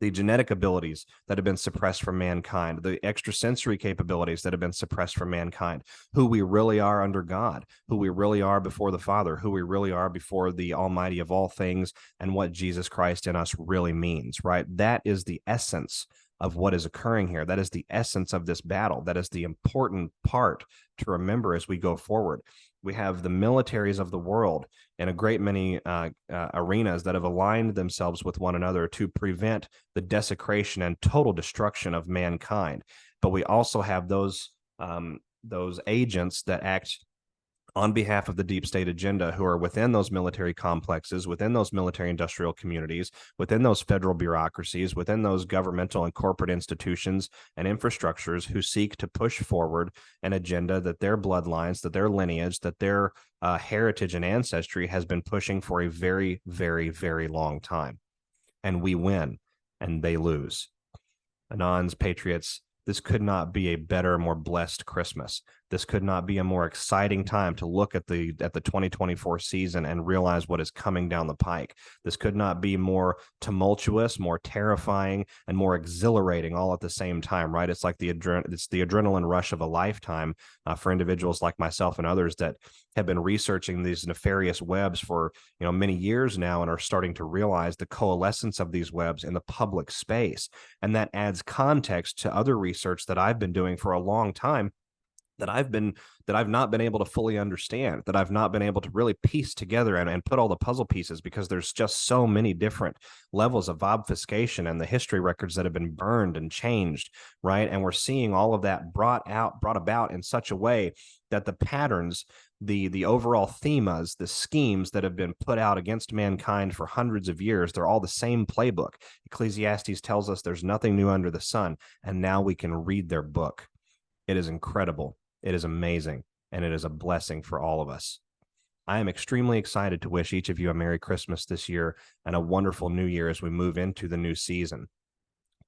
the genetic abilities that have been suppressed from mankind, the extrasensory capabilities that have been suppressed from mankind, who we really are under God, who we really are before the Father, who we really are before the Almighty of all things, and what Jesus Christ in us really means, right? That is the essence of what is occurring here. That is the essence of this battle. That is the important part to remember as we go forward. We have the militaries of the world in a great many arenas that have aligned themselves with one another to prevent the desecration and total destruction of mankind. But we also have those those agents that act on behalf of the deep state agenda, who are within those military complexes, within those military industrial communities, within those federal bureaucracies, within those governmental and corporate institutions and infrastructures, who seek to push forward an agenda that their bloodlines, that their lineage, that their heritage and ancestry has been pushing for a very, very, very long time. And we win and they lose. Anons, Patriots, this could not be a better, more blessed Christmas. This could not be a more exciting time to look at the 2024 season and realize what is coming down the pike. This could not be more tumultuous, more terrifying, and more exhilarating all at the same time, right? It's like it's the adrenaline rush of a lifetime for individuals like myself and others that have been researching these nefarious webs for many years now and are starting to realize the coalescence of these webs in the public space. And that adds context to other research that I've been doing for a long time that I've not been able to fully understand, that I've not been able to really piece together and put all the puzzle pieces, because there's just so many different levels of obfuscation and the history records that have been burned and changed, right? And we're seeing all of that brought about in such a way that the patterns, the overall themas, the schemes that have been put out against mankind for hundreds of years, they're all the same playbook. Ecclesiastes tells us there's nothing new under the sun, and now we can read their book. It is incredible. It is amazing, and it is a blessing for all of us. I am extremely excited to wish each of you a Merry Christmas this year and a wonderful New Year as we move into the new season.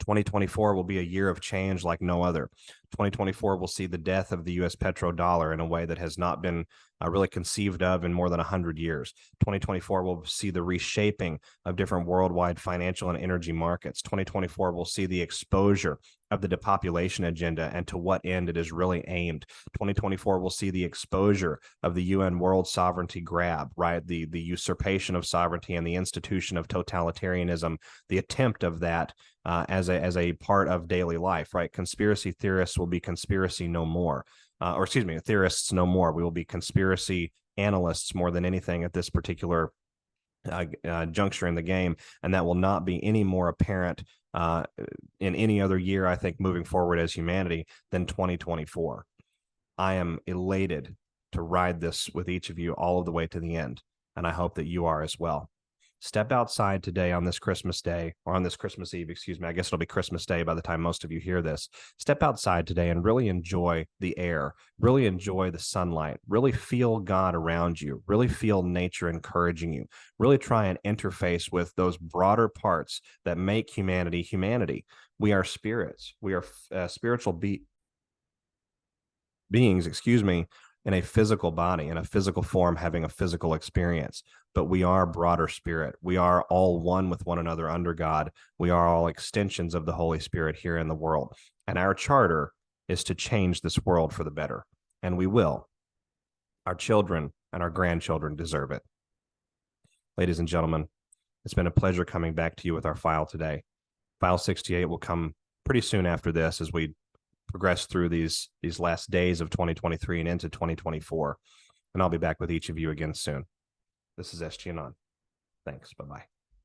2024 will be a year of change like no other. 2024 will see the death of the U.S. petrodollar in a way that has not been really conceived of in more than 100 years. 2024 will see the reshaping of different worldwide financial and energy markets. 2024 will see the exposure of the depopulation agenda and to what end it is really aimed. 2024 will see the exposure of the UN world sovereignty grab, right? The usurpation of sovereignty and the institution of totalitarianism, the attempt of that as a part of daily life, right? Conspiracy theorists will be conspiracy no more. Theorists no more. We will be conspiracy analysts more than anything at this particular juncture in the game, and that will not be any more apparent in any other year, I think, moving forward as humanity than 2024. I am elated to ride this with each of you all of the way to the end, and I hope that you are as well. Step outside today on this Christmas day, or on this Christmas Eve, excuse me. I guess it'll be Christmas Day by the time most of you hear this. Step outside today and really enjoy the air, really enjoy the sunlight, really feel God around you, really feel nature encouraging you, really try and interface with those broader parts that make humanity humanity. We are spirits. We are spiritual beings, in a physical body, in a physical form, having a physical experience. But we are broader spirit. We are all one with one another under God. We are all extensions of the Holy Spirit here in the world. And our charter is to change this world for the better. And we will. Our children and our grandchildren deserve it. Ladies and gentlemen, it's been a pleasure coming back to you with our file today. File 68 will come pretty soon after this as we progress through these last days of 2023 and into 2024. And I'll be back with each of you again soon. This is SG Anon. Thanks. Bye-bye.